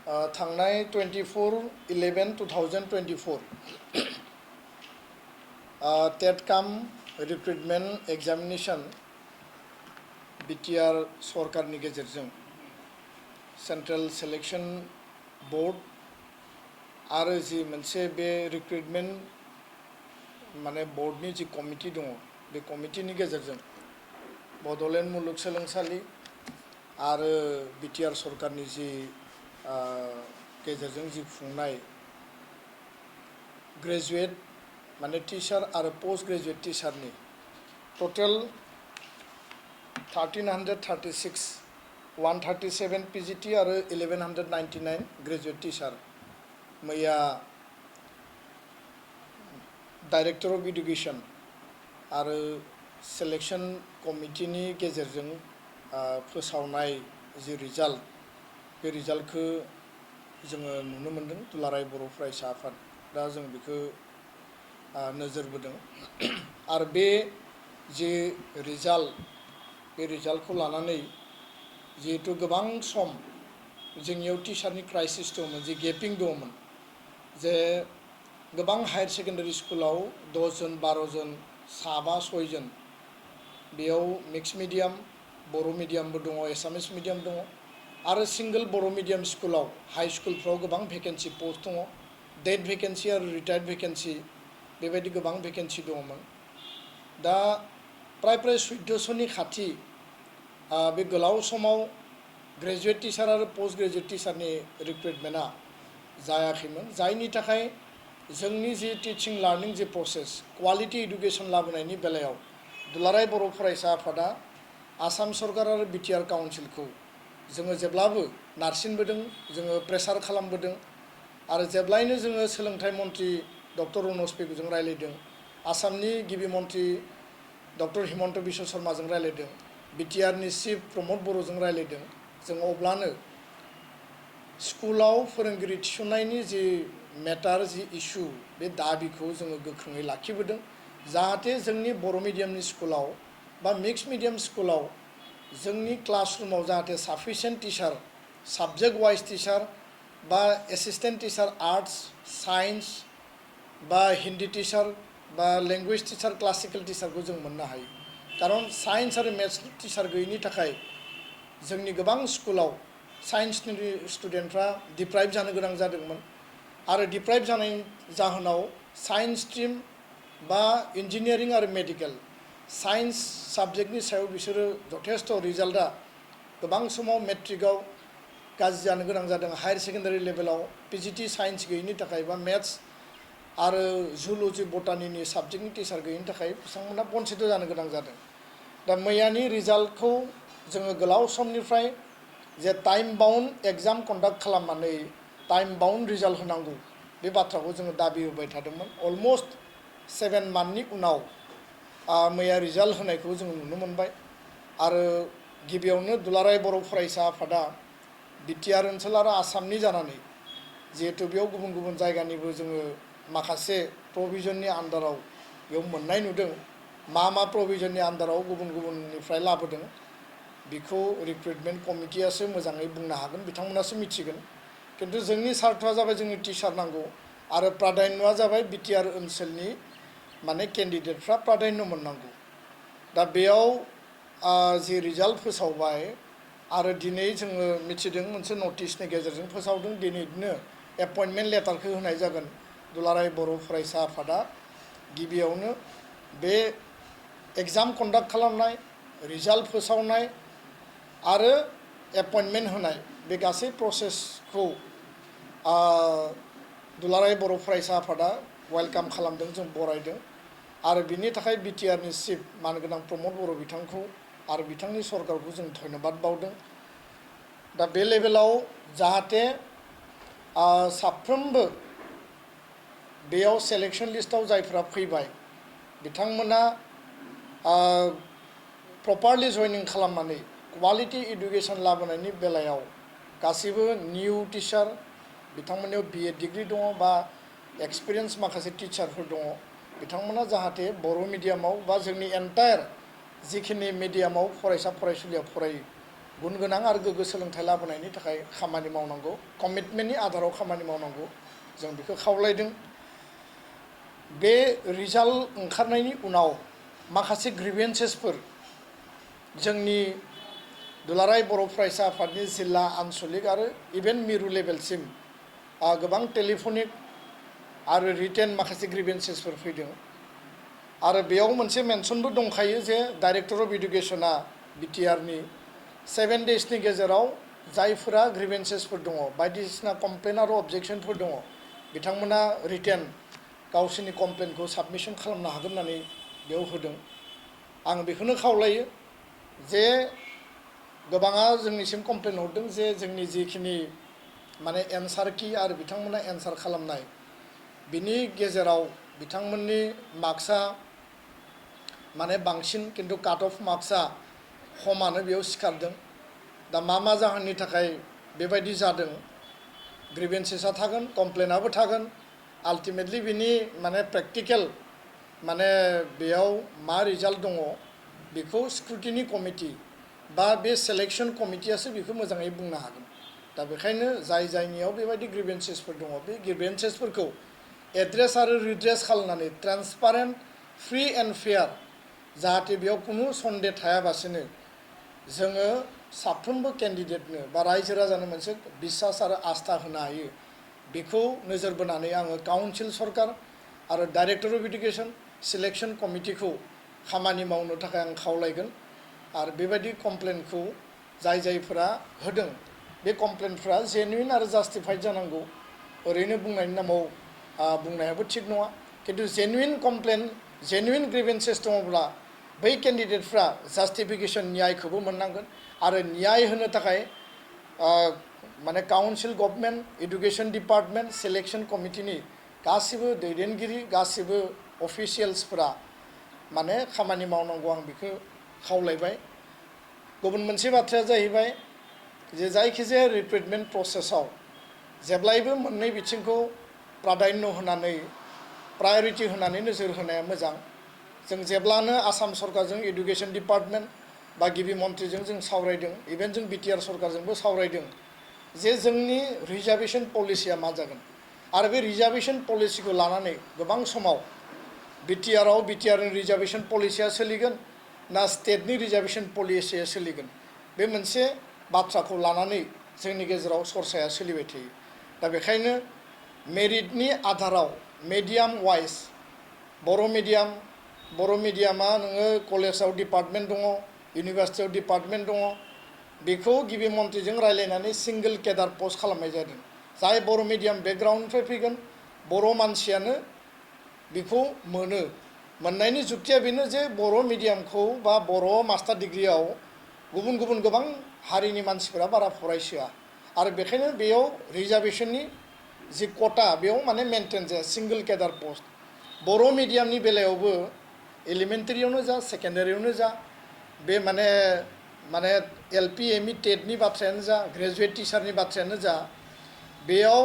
थांनाय 24/11/2024 टेट काम recruitment examination BTR सरकारनि गेजेरजों सेंट्रल सिलेक्शन बोर्ड आरो जि मोनसे बे रिक्रुटमेंट माने बोर्डनि जि कमिटि दङ बे कमिटिनि गेजेरजों बड'लेण्ड मुलुगसोलोंसालि आरो बीटीआर सरकारनि जि गेजेरजों जि खुंनाय ग्रेजुएट माने टीचार आरो पोस्ट ग्रेजुएट टीचारनि टोटल 1336 137 पीजीटी आरो 1199 ग्रेजुएट टीचार मैया डायरेक्टर ऑफ एडुकेशन आरो सिलेक्शन कमिटिनि गेजेरजों फोसावनाय जि रिजाल्ट बे रिजाल्टखौ जोङो नुनो मोनदों दुलाराय बर' फरायसा आफाद दा जों बेखौ नोजोर बोदों आरो बे जे रिजाल्ट बे रिजाल्टखौ लानानै जिहेतु गोबां सम जोंनियाव टीचारनि क्राइसिस दंमोन जि गेपिं दंमोन जे गोबां हायर सेकेन्डारि स्कुलाव 10 जन 12 जन 7 6 जन बेयाव मिक्स मिडियाम बर' मिडियामबो दङ एसामिस मिडियाम दङ आरो सिंगल बर' मिडियाम स्कुलाव हाई स्कुलफ्राव गोबां भेकेन्सि पोस्ट दङ डेट भेकेन्सि आरो रिटायार्ड भेकेन्सि बेबायदि गोबां भेकेन्सि दङमोन दा प्राय 1400नि खाथि बे गोलाव समाव ग्रेजुएट टीचार आरो पोस्ट ग्रेजुएट टीचारनि रिक्रुटमेन्टआ जायाखैमोन जायनि थाखाय जोंनि जि टीचिं लार्निं जि प्रसेस क्वालिटी एडुकेशन लाबोनायनि बेलायाव दुलाराय बर' फरायसा आफादा आसाम सरकार आरो बीटीआर काउन्सिलखौ जोङो जेब्लाबो नारसिनबोदों जोङो प्रेसार खालामबोदों आरो जेब्लायनो जोङो सोलोंथाइ मन्त्रि डक्टर रनज पेगुजों रायलायदों आसामनि गिबि मन्त्रि डक्टर हिमन्त बिश्व शर्माजों रायलायदों बीटीआरनि चीफ प्रमद बर'जों रायलायदों जों अब्लानो स्कुलाव फोरोंगिरि थिसननायनि जि मेटार जि इशू बे दाबिखौ जोङो गोख्रोङै लाखिबोदों जाहाथे जोंनि बर' मिडियामनि स्कुलाव बा मिक्स मिडियाम स्कुलाव जोंनि क्लासरूमाव जाहाथे sufficient teacher subject wise teacher बा एसिस्टेंट टीचार आर्ट्स साइंस बा हिंदी टीचार बा लैंग्वेज टीचार क्लासिकल टीचारखौ जों मोननो हायो कारण साइंस आरो मैथ्स टीचार गैयिनि थाखाय जोंनि गोबां स्कुलाव साइंसनि स्टुडेन्टफ्रा डिप्राइभ जानो गोनां जादोंमोन आरो डिप्राइभ जानायनि जाहोनाव साइंस स्ट्रीम बा इंजिनियारिं आरो मेडिकल साइंस साबजेक्टनि सायाव बिसोरो जथेस्थ रिजाल्टआ गोबां समाव मेट्रिकआव गाज्रि जानो गोनां जादों हायर सेकेन्डारि लेभेलाव पीजीटी साइंस गैयिनि थाखाय बा मैथ्स आरो जुल'जि बटानिनि साबजेक्टनि टीचार गैयिनि थाखाय बिथांमोना बन्चित जानो गोनां जादों दा मैयानि रिजाल्टखौ जोङो गोलाव समनिफ्राय जे टाइम बाउन्ड एग्जाम कन्डाक्ट खालामनानै टाइम बाउन्ड रिजाल्ट होनांगौ बे बाथ्राखौ जोङो दाबि होबाय थादोंमोन अलमोस्ट 7 मान्थनि उनाव मैया रिजाल्ट होनायखौ जों नुनो मोनबाय आरो गिबियावनो दुलाराय बर' फरायसा आफादा बीटीआर ओनसोल आरो आसामनि जानानै जिहेतु बेयाव गुबुन गुबुन जायगानिबो जोङो माखासे प्रभिजननि आन्दाराव बेयाव मोननाय नुदों मा प्रभिजननि आन्दाराव गुबुन गुबुननिफ्राय लाबोदों बेखौ रिक्रुटमेन्ट कमिटियासो मोजाङै बुंनो हागोन बिथांमोनासो मिथिगोन किन्तु जोंनि सार्थआ जाबाय जोंनि टीचार नांगौ आरो प्राधान्यआ जाबाय बीटीआर ओनसोलनि माने केन्डिडेटफ्रा प्राधान्य मोननांगौ दा बेयाव जि रिजाल्ट फोसावबाय आरो दिनै जोङो मिथिदों मोनसे नटिसनि गेजेरजों फोसावदों दिनैनो एपइन्टमेन्ट लेटारखौ होनाय जागोन दुलाराय बर' फरायसा आफादा गिबियावनो बे एग्जाम कन्डाक्ट खालामनाय रिजाल्ट फोसावनाय आरो एपइन्टमेन्ट होनाय बे गासै प्रसेसखौ दुलाराय बर' फरायसा आफादा वेलकाम खालामदों जों बरायदों आरो बिनि थाखाय बीटीआरनि चीफ मानगोनां प्रमद बर' बिथांखौ आरो बिथांनि सरकारखौ जों धन्यबाद बावदों दा बे लेभेलाव जाहाथे साफ्रोमबो बेयाव सेलेक्शन लिस्टआव जायफ्रा फैबाय बिथांमोना प्रपारलि जयनिं खालामनानै क्वालिटी एडुकेशन लाबोनायनि बेलायाव गासैबो निउ टीचार बिथांमोननियाव BA डिग्री दङ बा एक्सपिरियेन्स माखासे टीचारफोर दङ बिथांमोना जाहाथे बर' मिडियामाव बा जोंनि एन्टायार जिखिनि मिडियामाव फरायसा फरायसुलिया फरायो गुन गोनां आरो गोग्गो सोलोंथाइ लाबोनायनि थाखाय खामानि मावनांगौ कमिटमेन्टनि आधाराव खामानि मावनांगौ जों बेखौ खावलायदों बे रिजाल्ट ओंखारनायनि उनाव माखासे ग्रिभेन्सेसफोर जोंनि दुलाराय बर' फरायसा आफादनि जिल्ला आनसलिक आरो इभेन मिरु लेभेलसिम गोबां टेलिफनिक आरो रिटेन माखासे ग्रिभेन्सेसफोर फैदों आरो बेयाव मोनसे मेनसनबो दंखायो जे डाइरेक्टर अफ इडुकेसना बिटिआरनि 7 डेजनि गेजेराव जायफोरा ग्रिभेन्सेसफोर दङ बायदिसिना कमप्लेन आरो अबजेक्सनफोर दङ बिथांमोना रिटेन गावसोरनि कमप्लेनखौ साबमिसन खालामनो हागोन होननानै बेयाव होदों आं बेखौनो खावलायो जे गोबाङा जोंनिसिम कमप्लेन हरदों जे जोंनि जिखिनि माने एन्सार कि आरो बिथांमोना एन्सार खालामनाय बिनि गेजेराव बिथांमोननि मार्क्सआ माने बांसिन किन्तु काट अफ मार्क्सआ खमानो बेयाव सिखारदों दा मा जाहोननि थाखाय बेबायदि जादों ग्रिभेन्सेसआ थागोन कमप्लेनाबो थागोन आल्टिमेटलि बिनि माने प्रेक्टिकेल माने बेयाव मा रिजाल्ट दङ बेखौ स्क्रुटिनि कमिटि बा बे सेलेक्सन कमिटियासो बेखौ मोजाङै बुंनो हागोन दा बेखायनो जायनियाव बेबायदि ग्रिभेन्सेसफोर दङ बे ग्रिभेन्सेसफोरखौ एड्रेस आरो रिड्रेस खालामनानै ट्रान्सपारेन्ट फ्रि एन्ड फेयार जाहाथे बेयाव कुनु सन्देह थायाबासिनो जोङो साफ्रोमबो केन्डिडेटनो बा रायजो राजानो मोनसे बिसास आरो आस्था होनो हायो बेखौ नोजोर बोनानै आङो काउन्सिल सरकार आरो डाइरेक्टर अफ इडुकेसन सिलेक्सन कमिटिखौ खामानि मावनो थाखाय आं खावलायगोन आरो बेबायदि कमप्लेनखौ जायफोरा होदों बे कमप्लेनफ्रा जेनुइन आरो जास्टिफाइड जानांगौ ओरैनो बुंनायनि नामाव बुंनायाबो थिग नङा किन्तु जेनुइन कमप्लेन जेनुइन ग्रिभेन्सेस दङब्ला बै केन्डिडेटफ्रा जास्टिफिकेसन न्यायखौबो मोननांगोन आरो न्याय होनो थाखाय माने council government education department selection कमिटिनि गासिबो दैदेनगिरि गासिबो अफिसियेल्सफोरा माने खामानि मावनांगौ आं बेखौ खावलायबाय गुबुन मोनसे बाथ्राया जाहैबाय जे जायखिजाया रिक्रुटमेन्ट प्रसेसआव जेब्लायबो मोननै बिथिंखौ प्राधान्य होनानै प्रायरिटि होनानै नोजोर होनाया मोजां जों जेब्लानो आसाम सरकारजों इडुकेसन डिपार्टमेन्ट बा गिबि मन्थ्रिजों जों सावरायदों इभेन जों बिटिआर सरकारजोंबो सावरायदों जे जोंनि रिजार्भेसन पलिसिया मा जागोन आरो बे रिजार्भेसन पलिसिखौ लानानै गोबां समाव बिटिआरनि रिजार्भेसन पलिसिया सोलिगोन ना स्टेटनि रिजार्भेसन पलिसिया सोलिगोन बे मोनसे बाथ्राखौ लानानै जोंनि गेजेराव सरसाया सोलिबाय थायो दा बेखायनो मेरिटनि आधाराव मिडियाम वाइज बर' मिडियामा नोङो कलेजाव डिपार्टमेन्ट दङ इउनिभार्सिटियाव डिपार्टमेन्ट दङ बेखौ गिबि मन्थ्रिजों रायलायनानै सिंगल केडार पस्ट खालामनाय जादों जाय बर' मिडियाम बेकग्राउन्डनिफ्राय फैगोन बर' मानसियानो बेखौ मोननायनि जुक्तिया बेनो जे बर' मिडियामखौ बा बर' मास्टार डिग्रियाव गुबुन गोबां हारिनि मानसिफोरा बारा फरायसोआ आरो बेखायनो बेयाव रिजार्भेसननि जि कटा बेयाव माने मेनटेन जाया सिंगल केडार पस्ट बर' मिडियामनि बेलायावबो एलिमेन्टारियावनो जा सेकेन्डारियावनो जा बे माने एलपि एमइ टेटनि बाथ्रायानो जा ग्रेजुवेट टिचारनि बाथ्रायानो जा बेयाव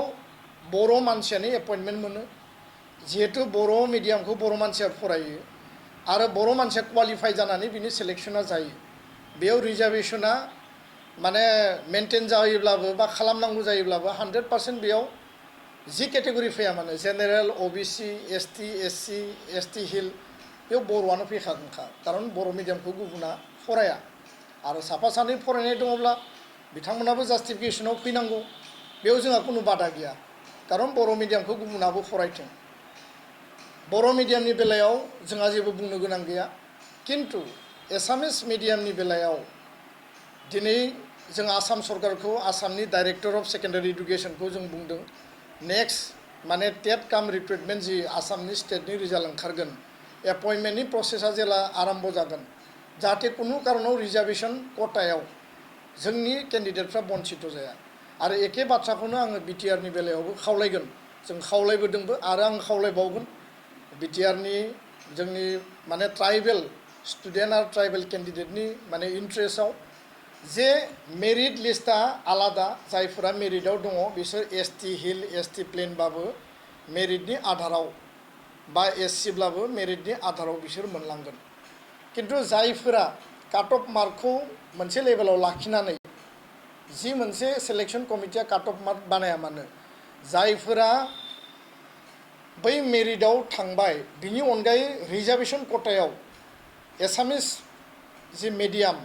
बर' मानसियानो एपइन्टमेन्ट मोनो जिहेतु बर' मिडियामखौ बर' मानसिया फरायो आरो बर' मानसिया क्वालिफाइ जानानै बिनि सेलेक्सना जायो बेयाव रिजार्भेसना माने मेनटेन जायोब्लाबो बा खालामनांगौ जायोब्लाबो 100% बेयाव जि केटेगरि फैया मानो जेनेरेल अबिसि एसटि एससि एसटि हिल बेयाव बर'आनो फैखागोनखा खारन बर' मिडियामखौ गुबुना फराया आरो साफा सानै फरायनाय दङब्ला बिथांमोनाबो जास्टिफिकेसनाव फैनांगौ बेयाव जोंहा कुनु बादा गैया खारन बर' मिडियामखौ गुबुनाबो फरायथों बर' मिडियामनि बेलायाव जोंहा जेबो बुंनो गोनां गैया किन्तु एसामिस मिडियामनि बेलायाव दिनै जों आसाम सरकारखौ आसामनि डाइरेक्टर अफ सेकेन्डारि इडुकेसनखौ जों बुंदों नेक्स्ट माने टेट काम रिक्रुटमेन्ट जि आसामनि स्टेटनि रिजाल्ट ओंखारगोन एपइन्टमेन्टनि प्रसेसा जेला आरम्भ जागोन जाहाथे कुनु कारनाव रिजार्भेसन कटायाव जोंनि केन्डिडेटफ्रा बन्चित जाया आरो एखे बाथ्राखौनो आङो बिटिआरनि बेलायावबो खावलायगोन जों खावलायबोदोंबो आरो आं खावलायबावगोन बिटिआरनि जोंनि माने ट्राइबेल स्टुडेन्ट आरो ट्राइबेल केन्डिडेटनि माने इन्ट्रेस्टआव जे मेरिट लिस्टआ आलादा जायफोरा मेरिटआव दङ बिसोर एसटि हिल एसटि प्लेनबाबो मेरिटनि आधाराव बा एससिब्लाबो मेरिटनि आधाराव बिसोर मोनलांगोन किन्तु जायफोरा काट अफ मार्कखौ मोनसे लेभेलाव लाखिनानै जि मोनसे सिलेक्शन कमिटिया काट अफ मार्क बानाया मानो जायफोरा बै मेरिटआव थांबाय बिनि अनगायै रिजार्वेशन कोटायाव एसामिस जि मिडियाम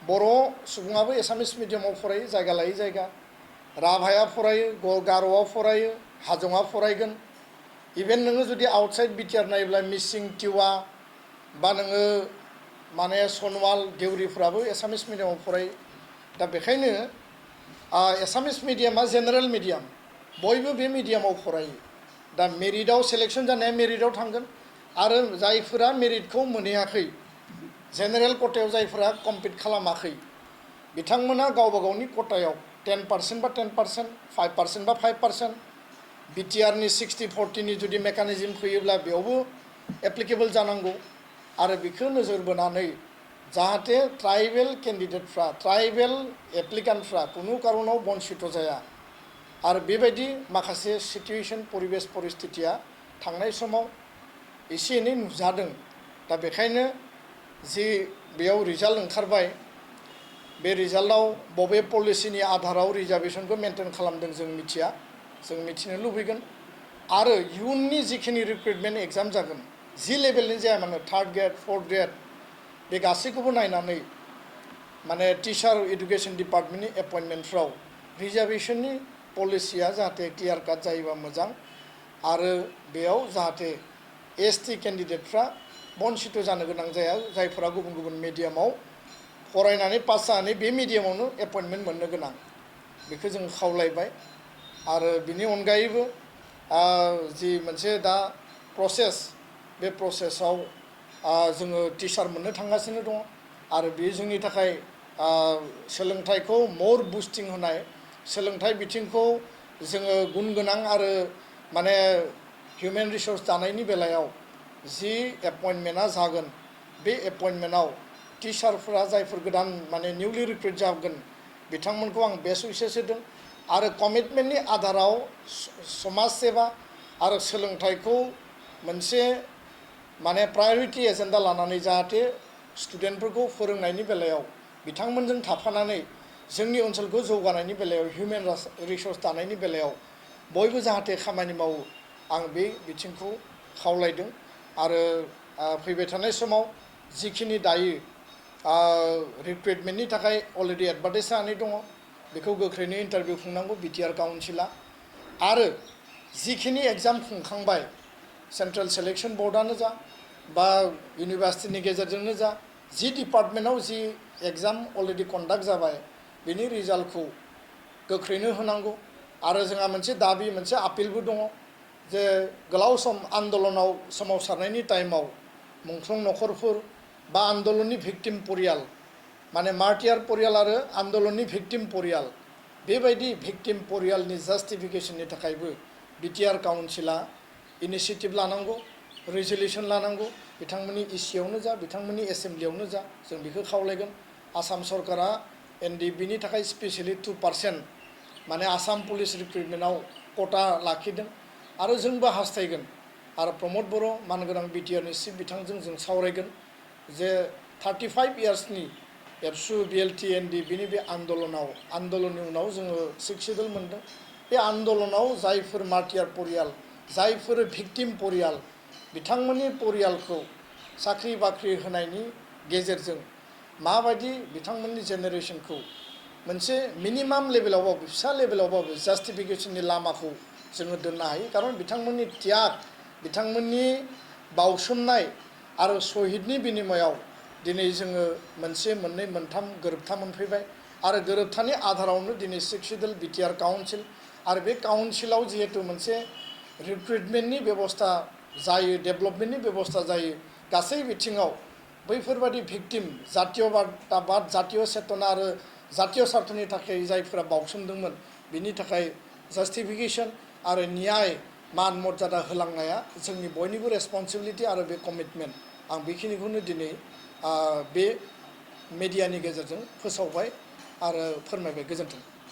बर' सुबुङाबो एसामिस मिडियामाव फरायो जायगा लायै जायगा राभाया फरायो गार'आ फरायो हाजंआ फरायगोन इभेन नोङो जुदि आउटसाइड बिटिआर नायोब्ला मिसिं टिवा बा नोङो माने सनवाल देउरिफ्राबो एसामिस मिडियामाव फरायो दा बेखायनो एसामिस मिडियामा जेनेरेल मिडियाम बयबो बे मिडियामाव फरायो दा मेरिटआव सिलेक्शन जानाया मेरिटआव थांगोन आरो जायफोरा मेरिटखौ मोनहैयाखै जेनेरेल कोटायाव जायफोरा कम्पिट खालामाखै बिथांमोना गावबा गावनि कोटायाव 10% बा 10%, 5% बा 5%, बिटिआरनि 60-40नि जुदि मेकानिजम फैयोब्ला बेयावबो एप्लिकेबल जानांगौ आरो बेखौ नोजोर बोनानै जाहाथे ट्राइबेल केन्डिडेटफ्रा ट्राइबेल एप्लिकान्टफ्रा कुनु कारनाव बन्सित जाया आरो बेबायदि माखासे सिटुएशन परिबेस परिस्थितिया थांनाय समाव एसे एनै नुजादों दा बेखायनो जि बेयाव रिजाल्ट ओंखारबाय बे रिजाल्टआव बबे पलिसिनि आधाराव रिजार्वेशनखौ मेनटेन खालामदों जों मिथिया जों मिथिनो लुबैगोन आरो इयुननि जिखिनि रिक्रुटमेन्ट एग्जाम जागोन जि लेभेलनि जाया मानो 3rd ग्रेड 4th ग्रेड बे गासैखौबो नायनानै माने टिचार एडुकेशन डिपार्टमेन्टनि एपइन्टमेन्टफ्राव रिजार्वेशननि पलिसिया जाहाथे क्लियार काट जायोबा मोजां आरो बेयाव जाहाथे एसटि केन्डिडेटफ्रा बन्सित जानो गोनां जाया जायफोरा गुबुन गुबुन मिडियामाव फरायनानै पास जानानै बे मिडियामावनो एपइन्टमेन्ट मोननो गोनां बेखौ जों खावलायबाय आरो बिनि अनगायैबो जि मोनसे दा प्रसेस बे प्रसेसआव जोङो टिचार मोननो थांगासिनो दङ आरो बे जोंनि थाखाय सोलोंथाइखौ मोर बुस्टिं होनाय सोलोंथाइ बिथिंखौ जोङो गुन गोनां आरो माने हिउमेन रिसोर्स दानायनि बेलायाव जि एपइन्टमेन्टआ जागोन बे एपइन्टमेन्टआव टिचारफोरा जायफोर गोदान माने निउलि रिक्रुट जागोन बिथांमोनखौ आं बेस्ट उइसेस होदों आरो कमिटमेन्टनि आधाराव समाज सेवा आरो सोलोंथाइखौ मोनसे माने प्रायरिटि एजेन्डा लानानै जाहाथे स्टुडेन्टफोरखौ फोरोंनायनि बेलायाव बिथांमोनजों थाफानानै जोंनि ओनसोलखौ जौगानायनि बेलायाव हिउमेन रिसोर्स दानायनि बेलायाव बयबो जाहाथे खामानि मावो आं बे बिथिंखौ खावलायदों आरो फैबाय थानाय समाव जिखिनि दायो रिक्रुटमेन्टनि थाखाय अलरेडि एडभार्टाइज जानानै दङ बेखौ गोख्रैनो इन्टारभिउ खुंनांगौ बिटिआर काउन्सिला आरो जिखिनि एग्जाम खुंखांबाय सेन्ट्रेल सिलेक्शन बर्डआनो जा बा इउनिभार्सिटिनि गेजेरजोंनो जा जि डिपार्टमेन्टआव जि एग्जाम अलरेडि कन्डाक्ट जाबाय बेनि रिजाल्टखौ गोख्रैनो होनांगौ आरो जोंहा मोनसे दाबि मोनसे आपिलबो दङ जे गोलाव सम आन्दलनाव सोमावसारनायनि टाइमाव मुंख्लं नखरफोर बा आन्दलननि भिक्टिम परियाल माने मार्टियार परियाल आरो आन्दलननि भिक्टिम परियाल बेबायदि भिक्टिम परियालनि जास्टिफिकेशननि थाखायबो बिटिआर काउन्सिला इनिसिएटिभ लानांगौ रेजोलिउसन लानांगौ बिथांमोननि इसिआवनो जा बिथांमोननि एसेम्ब्लियावनो जा जों बेखौ खावलायगोन आसाम सरकारा एनडिबिनि थाखाय स्पेसियेलि 2% माने आसाम पुलिस रिक्रुटमेन्टआव कोटा लाखिदों आरो जोंबो हास्थायगोन आरो प्रमद बर' मानगोनां बिटिआरनि चिफ बिथांजों जों सावरायगोन जे 35 इयार्सनि एबसु बिएलटि एनडिबिनि बे आन्दलननि उनाव जोङो 6 सिडुल मोनदों बे आन्दलनाव जायफोर मार्टियार परियाल जायफोर भिक्टिम परियाल बिथांमोननि परियालखौ साख्रि बाख्रि होनायनि गेजेरजों माबायदि बिथांमोननि जेनेरेशनखौ मोनसे मिनिमाम लेभेलावबाबो फिसा लेभेलावबाबो जास्टिफिकेशननि लामाखौ जोङो दोननो हायो खारन बिथांमोननि त्याग बिथांमोननि बावसोमनाय आरो शहीदनि बिनिमयाव दिनै जोङो मोनसे मोननै मोनथाम गोरोबथा मोनफैबाय आरो गोरोबथानि आधारावनो दिनै 6 सिडुल बिटिआर काउन्सिल आरो बे काउन्सिलाव जिहेतु मोनसे रिक्रुटमेन्टनि बेबस्था जायो डेभेलपमेन्टनि बेबस्था जायो गासै बिथिङाव बैफोरबादि भिक्टिम जातीयबाद जातीय चेतना आरो जातीय स्वार्थनि थाखाय जायफोरा बावसोमदोंमोन बिनि थाखाय जास्टिफिकेशन आरो न्याय मान मर्यादा होलांनाया जोंनि बयनिबो रेसपन्सिबिलिटि आरो बे कमिटमेन्ट आं बेखिनिखौनो दिनै बे मिडियानि गेजेरजों फोसावबाय आरो फोरमायबाय गोजोन्थों।